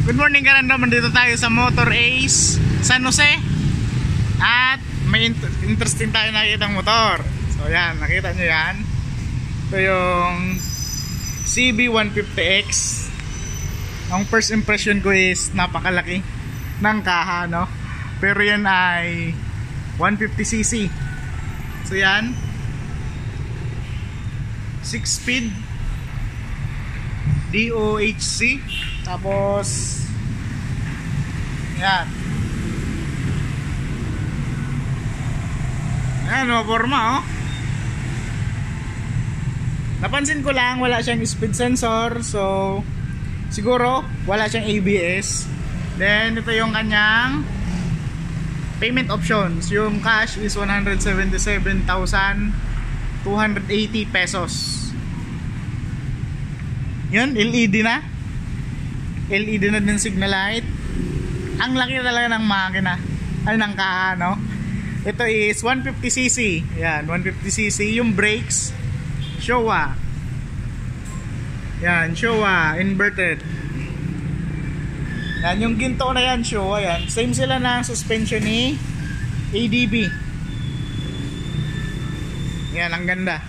Good morning karandom, dito tayo sa Motor Ace San Jose. At may interesting tayo nakikitang motor. So yan, nakita nyo yan. Ito yung CB150X. Ang first impression ko is napakalaki ng kaha, no? Pero yan ay 150cc. So yan, 6-speed DOHC. Tapos yan, ayan, maporma, oh. Napansin ko lang wala siyang speed sensor, so siguro wala siyang ABS. Then ito yung kanyang payment options. Yung cash is 177,280 pesos. Yun, LED na. LED na din signal light. Ang laki talaga ng makina, ay ng kaha, no? Ito is 150cc. Yan, 150cc. Yung brakes Showa. Yan, Showa inverted. Yan, yung ginto na yan, Showa yan. Same sila ng suspension ni ADB. Yan, ang ganda.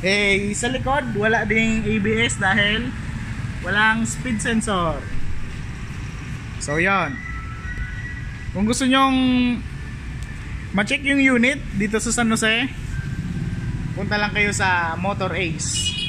Eh, sa likod wala ding ABS dahil walang speed sensor. So yan, kung gusto nyong ma-check yung unit dito sa San Jose, punta lang kayo sa Motor Ace.